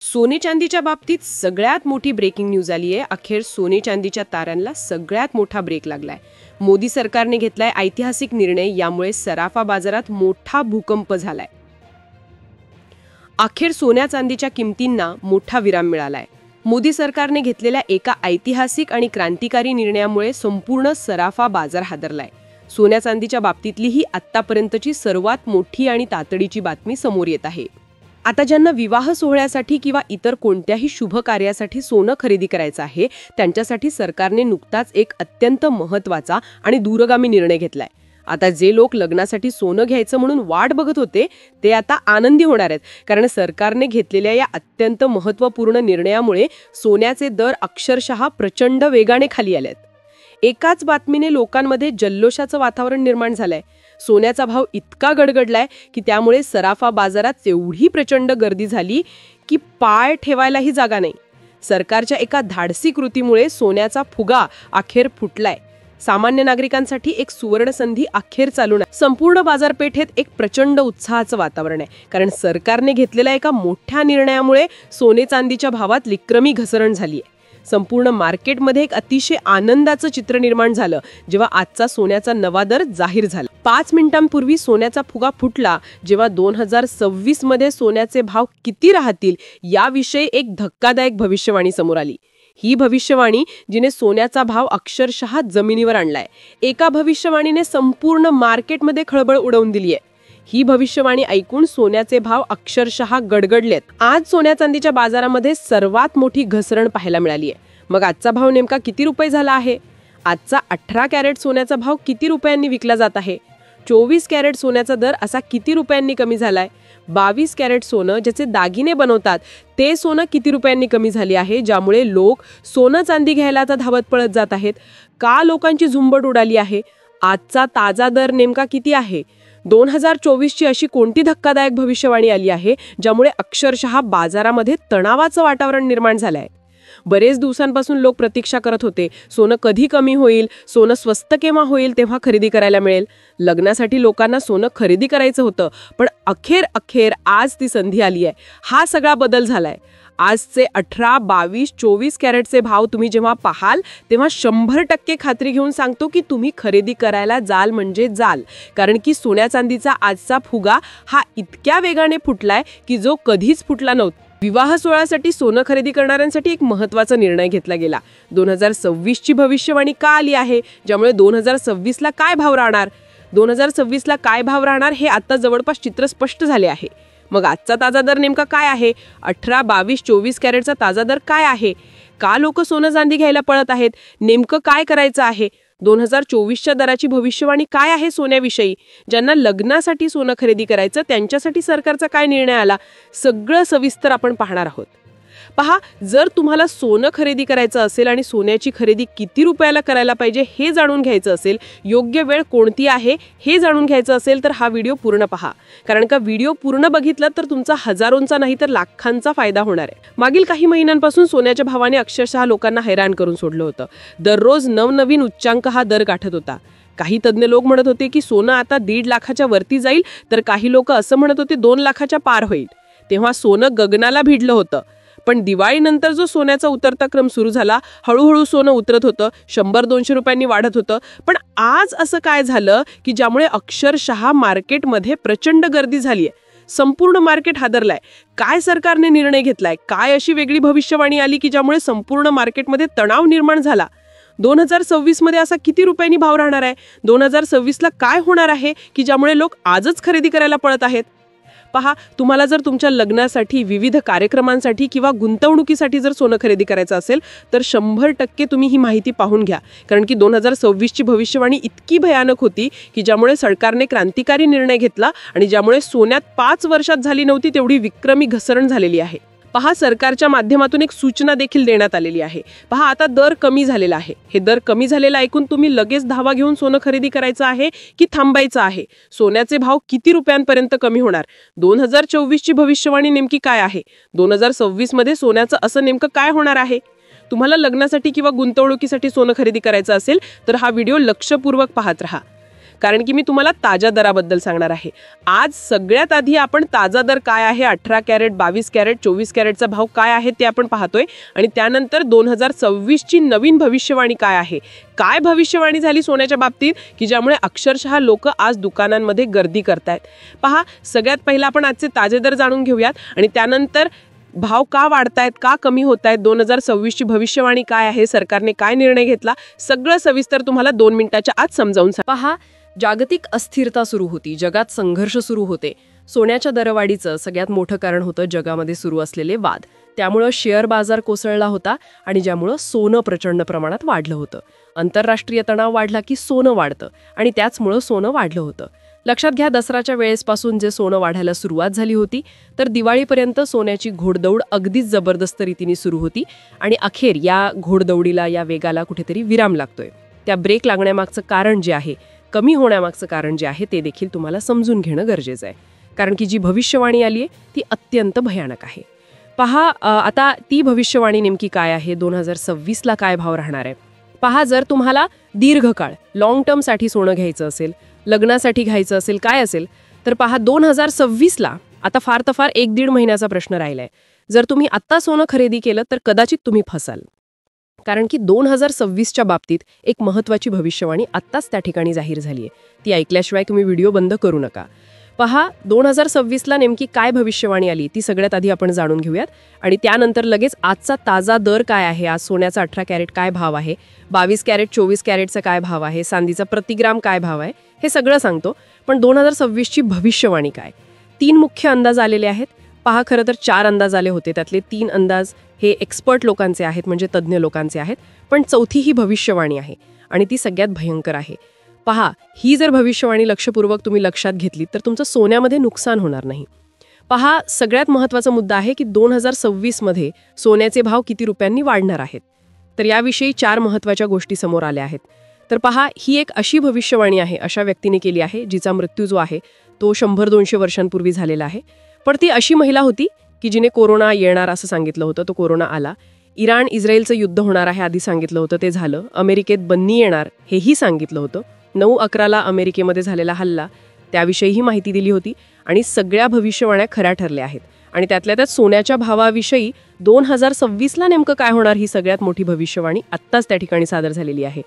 सोने चांदीच्या बाबतीत सगळ्यात मोठी ब्रेकिंग न्यूज आली आहे। अखेर सोने चांदीच्या तारांना सगळ्यात मोठा ब्रेक लागलाय। मोदी सरकारने घेतलाय ऐतिहासिक निर्णय, यामुळे सराफा बाजारात मोठा भूकंप झालाय। अखेर सोन्या चांदीच्या किमतींना मोठा विराम मिळालाय। मोदी सरकारने घेतलेल्या एका ऐतिहासिक आणि क्रांतिकारी निर्णयामुळे संपूर्ण सराफा बाजार हादरलाय। सोन्या चांदीच्या बाबतीतली ही आत्तापर्यंतची सर्वात मोठी आणि तातडीची बातमी समोर येत आहे। आता ज्यांना विवाह सोहळ्यासाठी किंवा इतर कोणत्याही शुभ कार्यासाठी सोनं खरेदी करायचं आहे, त्यांच्यासाठी सरकारने नुकताच एक अत्यंत महत्त्वाचा आणि दूरगामी निर्णय घेतलाय। आता जे लोक लग्नासाठी सोनं घ्यायचं म्हणून वाट बघत होते, ते आता आनंदी होणार आहेत, कारण सरकारने घेतलेल्या या अत्यंत महत्त्वपूर्ण निर्णयामुळे सोन्याचे दर अक्षरशः प्रचंड वेगाने खाली आलेत। एकाच बातमीने लोकांमध्ये जल्लोषाचं वातावरण निर्माण झालंय। सोन्याचा भाव इतका गडगडलाय की त्यामुळे सराफा बाजारात एवढी प्रचंड गर्दी झाली की पाय ठेवायलाही जागा नाही। सरकारच्या एका धाडसी कृतीमुळे सोन्याचा फुगा अखेर फुटलाय। सामान्य नागरिकांसाठी एक सुवर्ण संधी अखेर चालू आहे। संपूर्ण बाजारपेठेत एक प्रचंड उत्साहाचं वातावरण आहे, कारण सरकारने घेतलेल्या एका मोठ्या निर्णयामुळे सोने चांदीच्या भावात विक्रमी घसरण झाली आहे। संपूर्ण मार्केटमध्ये एक अतिशय आनंदाचं चित्र निर्माण झालं जेव्हा आजचा सोन्याचा नवा दर जाहीर झाला। 5 मिनिटांपूर्वी सोन्याचा फुगा फुटला, जेव्हा 2026 मध्ये सोन्याचे भाव किती राहतील याविषयी एक धक्कादायक भविष्यवाणी समोर आली। ही भविष्यवाणी जिने सोन्याचा भाव अक्षरशः जमिनीवर आणलाय। एका भविष्यवाणीने संपूर्ण मार्केटमध्ये खळबळ उडवून दिली आहे। ही भविष्यवाणी ऐकून सोन्याचे भाव अक्षरशः गडगडलेत। आज सोन्या चांदीच्या बाजारामध्ये सर्वात मोठी घसरण पाहायला मिळाली आहे। मग आजचा भाव नेमका किती रुपये झाला आहे? आजचा 18 कॅरेट सोन्याचा भाव किती रुपयांनी विकला जात आहे? 24 कॅरेट सोन्याचा दर असा किती रुपयांनी कमी झालाय? 22 कॅरेट सोनं ज्याचे दागिने बनवतात ते सोनं किती रुपयांनी कमी झाले आहे, ज्यामुळे लोक सोनं चांदी घ्यायला आता धावत पळत जात आहेत? का लोकांची झुंबड उडाली आहे? आजचा ताजा दर नेमका किती आहे? 2024 ची अशी कोणती धक्कादायक भविष्यवाणी आली आहे ज्यामुळे अक्षरशः बाजारामध्ये तणावाचं वातावरण निर्माण झालंय? बरेच दिवसांपासून लोक प्रतीक्षा करत होते, सोनं कधी कमी होईल, सोनं स्वस्त केव्हा होईल, तेव्हा खरेदी करायला मिळेल। लग्नासाठी लोकांना सोनं खरेदी करायचं होतं, पण अखेर आज ती संधी आली आहे। हा सगळा बदल झालाय। आजचे 18, 22, 24 कॅरेटचे भाव तुम्ही जेव्हा पाहाल तेव्हा 100% खात्री घेऊन सांगतो की तुम्ही खरेदी करायला जाल म्हणजे जाल, कारण की सोन्या चांदीचा आजचा फुगा हा इतक्या वेगाने फुटलाय की जो कधीच फुटला नव्हता। विवाह सोहळ्यासाठी सोनं खरेदी करणाऱ्यांसाठी एक महत्त्वाचा निर्णय घेतला गेला। 2026 ची भविष्यवाणी का आली आहे, ज्यामुळे 2026 ला काय भाव राहणार, 2026 ला काय भाव राहणार हे आता जवळपास चित्र स्पष्ट झाले आहे। मग आजचा ताजा दर नेमका काय आहे? 18, 22, 24 कॅरेटचा ताजा दर काय आहे? का लोक सोनं चांदी घ्यायला पळत आहेत? नेमकं काय करायचं आहे? 2024च्या दराची भविष्यवाणी काय आहे सोन्याविषयी? ज्यांना लग्नासाठी सोनं खरेदी करायचं त्यांच्यासाठी सरकारचा काय निर्णय आला? सगळं सविस्तर आपण पाहणार आहोत। पहा, जर तुम्हाला सोनं खरेदी करायचं असेल आणि सोन्याची खरेदी किती रुपयाला करायला पाहिजे हे जाणून घ्यायचं असेल, योग्य वेळ कोणती आहे हे जाणून घ्यायचं असेल, तर हा व्हिडिओ पूर्ण पहा, कारण का व्हिडिओ पूर्ण बघितला तर तुमचा हजारोंचा नाही तर लाखांचा फायदा होणार आहे। मागील काही महिन्यांपासून सोन्याच्या भावाने अक्षरशः लोकांना हैराण करून सोडलं होतं। दररोज नवनवीन उच्चांक हा दर गाठत होता। काही तज्ञ लोक म्हणत होते की सोनं आता 1.5 लाखाच्या वरती जाईल, तर काही लोक असं म्हणत होते 2 लाखाच्या पार होईल। तेव्हा सोनं गगनाला भिडलं होतं। पण दिवाळीनंतर जो सोन्याचा उतरता क्रम सुरू झाला, हळूहळू सोनं उतरत होतं, 100-200 रुपयांनी वाढत होतं। पण आज असं काय झालं की ज्यामुळे अक्षरशः मार्केटमध्ये प्रचंड गर्दी झालीय। संपूर्ण मार्केट हादरलाय। काय सरकारने निर्णय घेतलाय? काय अशी वेगळी भविष्यवाणी आली की ज्यामुळे संपूर्ण मार्केटमध्ये तणाव निर्माण झाला? 2026 मध्ये असा किती रुपयांनी भाव राहणार आहे? 2026 ला काय होणार आहे की ज्यामुळे लोक आजच खरेदी करायला पळत आहेत? पहा, तुम्हाला जर तुमच्या लग्नासाठी, विविध कार्यक्रमांसाठी किंवा गुंतवणुकीसाठी जर सोनं खरेदी करायचं असेल तर 100% तुम्ही ही माहिती पाहून घ्या, कारण की 2026 ची भविष्यवाणी इतकी भयानक होती की ज्यामुळे सरकारने क्रांतिकारी निर्णय घेतला आणि ज्यामुळे सोन्यात 5 वर्षात झाली नव्हती तेवढी विक्रमी घसरण झालेली आहे। पहा, सरकारच्या माध्यमातून एक सूचना देखील देण्यात आलेली आहे। पहा, आता दर कमी झालेला आहे। हे दर कमी झालेला ऐकून तुम्ही लगेच धावा घेऊन सोनं खरेदी करायचं आहे की थांबायचं आहे? सोन्याचे भाव किती रुपयांपर्यंत कमी होणार? 2024 ची भविष्यवाणी नेमकी काय आहे? 2026 मध्ये सोन्याचं असं नेमकं काय होणार आहे? तुम्हाला लग्नासाठी किंवा गुंतवणुकीसाठी सोनं खरेदी करायचं असेल तर हा व्हिडिओ लक्षपूर्वक पाहत राहा, कारण की मी तुम्हाला ताज्या दराबद्दल सांगणार आहे. आज सगळ्यात आधी आपण ताजा दर काय आहे, 18 कॅरेट, 22 कॅरेट, 24 कॅरेटचा भाव काय आहे ते आपण पाहतोय. आणि त्यानंतर 2026ची नवीन भविष्यवाणी काय आहे. काय भविष्यवाणी झाली सोन्याच्या बाबतीत की ज्यामुळे अक्षरशः लोक आज दुकानांमध्ये गर्दी करतायत. पहा, सगळ्यात पहिला आपण आजचे ताजे दर जाणून घेऊयात आणि त्यानंतर भाव का वाढतायत, का कमी होत आहेत, 2026ची भविष्यवाणी काय आहे, सरकारने काय निर्णय घेतला, सगळं सविस्तर तुम्हाला 2 मिनिटाच्या आत समजावून पहा, जागतिक अस्थिरता सुरू होती, जगात संघर्ष सुरू होते. सोन्याच्या दरवाढीचं सगळ्यात मोठं कारण होतं जगामध्ये सुरू असलेले वाद. त्यामुळं शेअर बाजार कोसळला होता आणि ज्यामुळं सोनं प्रचंड प्रमाणात वाढलं होतं. आंतरराष्ट्रीय तणाव वाढला की सोनं वाढतं आणि त्याचमुळं सोनं वाढलं होतं. लक्षात घ्या, दसऱ्याच्या वेळेसपासून जे सोनं वाढायला सुरुवात झाली होती तर दिवाळीपर्यंत सोन्याची घोडदौड अगदीच जबरदस्त रीतीने सुरू होती आणि अखेर या घोडदौडीला, या वेगाला कुठेतरी विराम लागतोय. त्या ब्रेक लागण्यामागचं कारण जे आहे, कमी होण्यामागचं कारण जे आहे ते देखील तुम्हाला समजून घेणं गरजेचं आहे. कारण की जी भविष्यवाणी आली आहे ती अत्यंत भयानक आहे. पहा, आता ती भविष्यवाणी नेमकी काय आहे, 2026ला काय भाव राहणार आहे. पहा, जर तुम्हाला दीर्घकाळ लॉंग टर्मसाठी सोनं घ्यायचं असेल, लग्नासाठी घ्यायचं असेल, काय असेल, तर पहा 2026ला आता फार तर फार 1-1.5 महिन्याचा प्रश्न राहिलाय. जर तुम्ही आत्ता सोनं खरेदी केलं तर कदाचित तुम्ही फसाल. कारण की 2026च्या बाबतीत एक महत्त्वाची भविष्यवाणी आत्ताच त्या ठिकाणी जाहीर झाली आहे. ती ऐकल्याशिवाय तुम्ही व्हिडिओ बंद करू नका. पहा, 2026ला नेमकी काय भविष्यवाणी आली ती सगळ्यात आधी आपण जाणून घेऊयात आणि त्यानंतर लगेच आजचा ताजा दर काय आहे, आज सोन्याचा 18 कॅरेट काय भाव आहे, 22 कॅरेट 24 कॅरेटचा काय भाव आहे, चांदीचा प्रतिग्राम काय भाव आहे, हे सगळं सांगतो. पण 2026ची भविष्यवाणी काय, 3 मुख्य अंदाज आलेले आहेत. पहा, खरं तर 4 अंदाज आले होते, त्यातले 3 अंदाज हे एक्सपर्ट लोकांचे आहेत, म्हणजे तज्ज्ञ लोकांचे आहेत. पण चौथी ही भविष्यवाणी आहे आणि ती सगळ्यात भयंकर आहे. पहा, ही जर भविष्यवाणी लक्षपूर्वक तुम्ही लक्षात घेतली तर तुमचं सोन्यामध्ये नुकसान होणार नाही. पहा, सगळ्यात महत्त्वाचा मुद्दा आहे की 2026मध्ये सोन्याचे भाव किती रुपयांनी वाढणार आहेत. तर याविषयी 4 महत्त्वाच्या गोष्टी समोर आल्या आहेत. तर पहा, ही एक अशी भविष्यवाणी आहे, अशा व्यक्तीने केली आहे जिचा मृत्यू जो आहे तो 100-200 वर्षांपूर्वी झालेला आहे. पण ती अशी महिला होती की जिने कोरोना येणार असं सांगितलं होतं, तो कोरोना आला. इराण इस्रायलचं युद्ध होणार आहे आधी सांगितलं होतं, ते झालं. अमेरिकेत बंदी येणार हेही सांगितलं होतं. 9/11ला अमेरिकेमध्ये झालेला हल्ला, त्याविषयीही माहिती दिली होती आणि सगळ्या भविष्यवाण्या खऱ्या ठरल्या आहेत. आणि त्यातल्या त्यात सोन्याच्या भावाविषयी 2026ला नेमकं काय होणार ही सगळ्यात मोठी भविष्यवाणी आत्ताच त्या ठिकाणी सादर झालेली आहे.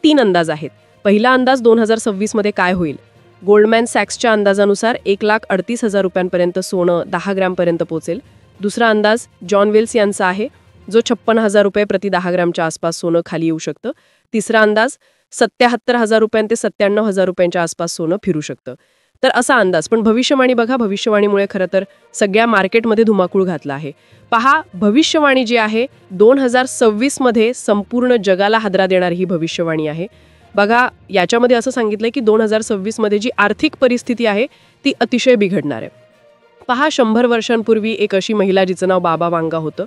3 अंदाज आहेत. पहिला अंदाज 2026मध्ये काय होईल. गोल्डमॅन सॅक्सच्या अंदाजानुसार 1,38,000 रुपयांपर्यंत सोनं 10 ग्रॅमपर्यंत पोहोचेल. दुसरा अंदाज जॉन वेल्स यांचा आहे, जो 56,000 रुपये प्रति 10 ग्रॅमच्या आसपास सोनं खाली येऊ शकतं. तिसरा अंदाज 77,000 रुपये ते 97,000 रुपयांच्या आसपास सोनं फिरू शकतं. तर असा अंदाज. पण भविष्यवाणी बघा, भविष्यवाणीमुळे खरं तर सगळ्या मार्केटमध्ये धुमाकूळ घातला आहे. पहा, भविष्यवाणी जी आहे 2026मध्ये संपूर्ण जगाला हादरा देणारी ही भविष्यवाणी आहे. बघा, याच्यामध्ये असं सांगितलंय की 2026मध्ये जी आर्थिक परिस्थिती आहे ती अतिशय बिघडणार आहे. पहा, 100 वर्षांपूर्वी एक अशी महिला जिचं नाव बाबा वांगा होतं,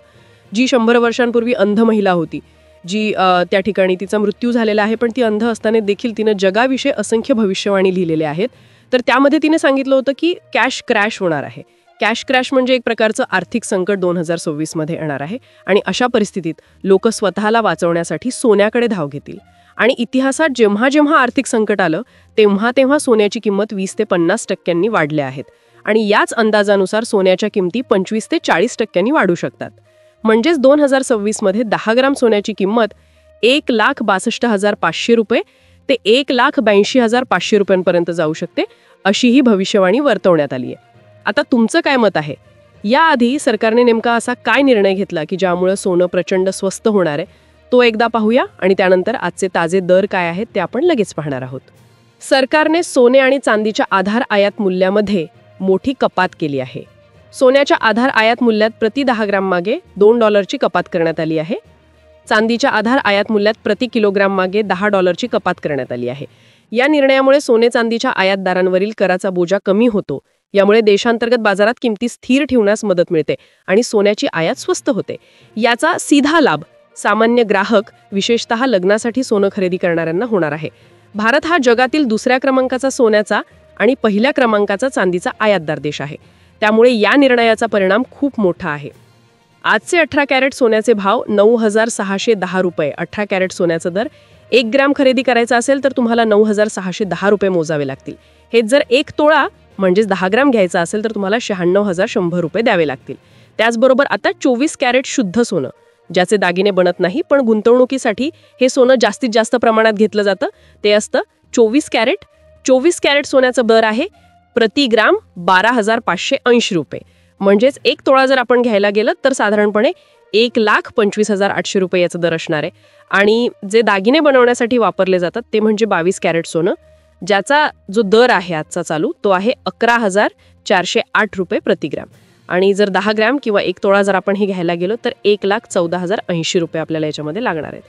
जी 100 वर्षांपूर्वी अंध महिला होती, जी त्या ठिकाणी तिचा मृत्यू झालेला आहे. पण ती अंध असताना देखील तिनं जगाविषयी असंख्य भविष्यवाणी लिहिलेल्या आहेत. तर त्यामध्ये तिने सांगितलं होतं की कॅश क्रॅश होणार आहे. कॅश क्रॅश म्हणजे एक प्रकारचं आर्थिक संकट 2026मध्ये येणार आहे आणि अशा परिस्थितीत लोक स्वतःला वाचवण्यासाठी सोन्याकडे धाव घेतील. आणि इतिहासात जेव्हा जेव्हा आर्थिक संकट आलं तेव्हा तेव्हा सोन्याची किंमत 20 ते 50% वाढल्या आहेत आणि याच अंदाजानुसार सोन्याच्या किमती 25 ते 40% वाढू शकतात. म्हणजेच 2026मध्ये 10 ग्राम सोन्याची किंमत 1,62,500 रुपये ते 1,82,500 रुपयांपर्यंत जाऊ शकते, अशी ही भविष्यवाणी वर्तवण्यात आली आहे. आता तुमचं काय मत आहे. याआधी सरकारने नेमका असा काय निर्णय घेतला की ज्यामुळे सोनं प्रचंड स्वस्त होणार आहे, तो एकदा पाहूया आणि त्यानंतर आजचे ताजे दर काय आहेत ते आपण लगेच पाहणार आहोत. सरकारने सोने आणि चांदीच्या आधार आयात मूल्यामध्ये मोठी कपात केली आहे. सोन्याच्या आधार आयात मूल्यात प्रति 10 ग्राम मागे $2ची कपात करण्यात आली आहे. चांदीच्या आधार आयात मूल्यात प्रति किलोग्राम मागे $10ची कपात करण्यात आली आहे. या निर्णयामुळे सोने चांदीच्या आयातदारांवरील कराचा बोजा कमी होतो. यामुळे देशांतर्गत बाजारात किमती स्थिर ठेवण्यास मदत मिळते आणि सोन्याची आयात स्वस्त होते. याचा सीधा लाभ सामान्य ग्राहक, विशेषतः लग्नासाठी सोनं खरेदी करणाऱ्यांना होणार आहे. भारत हा जगातील 2ऱ्या क्रमांकाचा सोन्याचा आणि 1ल्या क्रमांकाचा चांदीचा आयातदार देश आहे. त्यामुळे या निर्णयाचा परिणाम खूप मोठा आहे. आजचे 18 कॅरेट सोन्याचे भाव 9,610 रुपये. 18 कॅरेट सोन्याचा दर. 1 ग्रॅम खरेदी करायचा असेल तर तुम्हाला 9,610 रुपये मोजावे लागतील. हेच जर 1 तोळा म्हणजेच 10 ग्रॅम घ्यायचा असेल तर तुम्हाला 96,100 रुपये द्यावे लागतील. त्याचबरोबर आता 24 कॅरेट शुद्ध सोनं, ज्याचे दागिने बनत नाही पण गुंतवणुकीसाठी हे सोनं जास्तीत जास्त प्रमाणात घेतलं जातं, ते असतं 24 कॅरेट. 24 कॅरेट सोन्याचा दर आहे प्रति ग्राम 12,580 रुपये. म्हणजेच 1 तोळा जर आपण घ्यायला गेलं तर साधारणपणे 1,25,800 रुपये याचा दर असणार आहे. आणि जे दागिने बनवण्यासाठी वापरले जातात ते म्हणजे 22 कॅरेट सोनं, ज्याचा जो दर आहे आजचा चालू तो आहे 11,408 रुपये प्रति ग्रॅम. आणि जर 10 ग्रॅम किंवा 1 तोळा जर आपण हे घ्यायला गेलो तर 1,14,080 रुपये आपल्याला याच्यामध्ये लागणार आहेत.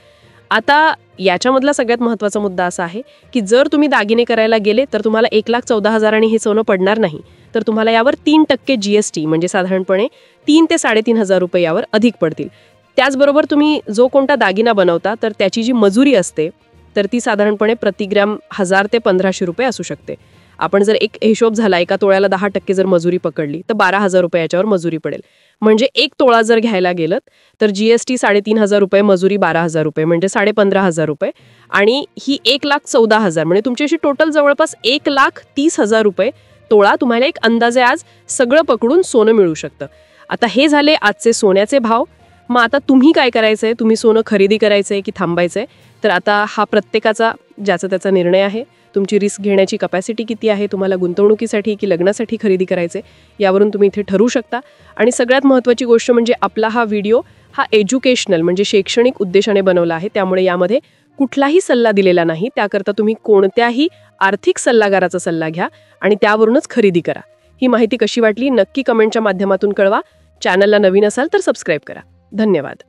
आता याच्यामधला सगळ्यात महत्त्वाचा मुद्दा असा आहे की जर तुम्ही दागिने करायला गेले तर तुम्हाला 1,14,000 आणि हे सोनं पडणार नाही, तर तुम्हाला यावर 3% GST म्हणजे साधारणपणे 3 ते 3,500 रुपये यावर अधिक पडतील. त्याचबरोबर तुम्ही जो कोणता दागिना बनवता तर त्याची जी मजुरी असते तर ती साधारणपणे प्रतिग्रॅम 1,000 ते 1,500 रुपये असू शकते. आपण जर एक हिशोब झाला, एका तोळ्याला 10% जर मजुरी पकडली तर 12,000 रुपये याच्यावर मजुरी पडेल. म्हणजे 1 तोळा जर घ्यायला गेलं तर GST 3,500 रुपये, मजुरी 12,000 रुपये म्हणजे 15,500 रुपये. आणि ही 1,14,000 म्हणजे तुमची अशी टोटल जवळपास 1,30,000 रुपये तोळा तुम्हाला एक अंदाजे आज सगळं पकडून सोनं मिळू शकतं. आता हे झाले आजचे सोन्याचे भाव. मग आता तुम्ही काय करायचंय? तुम्ही सोनं खरेदी करायचंय की थांबायचंय? तर आता हा प्रत्येकाचा ज्याचा त्याचा निर्णय आहे. तुमची रिस्क घेण्याची कपॅसिटी किती आहे, तुम्हाला गुंतवणुकीसाठी की लग्नासाठी खरेदी करायचे, यावरून तुम्ही इथे ठरवू शकता. आणि सगळ्यात महत्त्वाची गोष्ट म्हणजे आपला हा व्हिडिओ हा एज्युकेशनल म्हणजे शैक्षणिक उद्देशाने बनवला आहे, त्यामुळे यामध्ये कुठलाही सल्ला दिलेला नाही. त्याकरता तुम्ही कोणत्याही आर्थिक सल्लागाराचा सल्ला घ्या आणि त्यावरूनच खरेदी करा. ही माहिती कशी वाटली नक्की कमेंटच्या माध्यमातून कळवा. चॅनलला नवीन असाल तर सबस्क्राईब करा. धन्यवाद.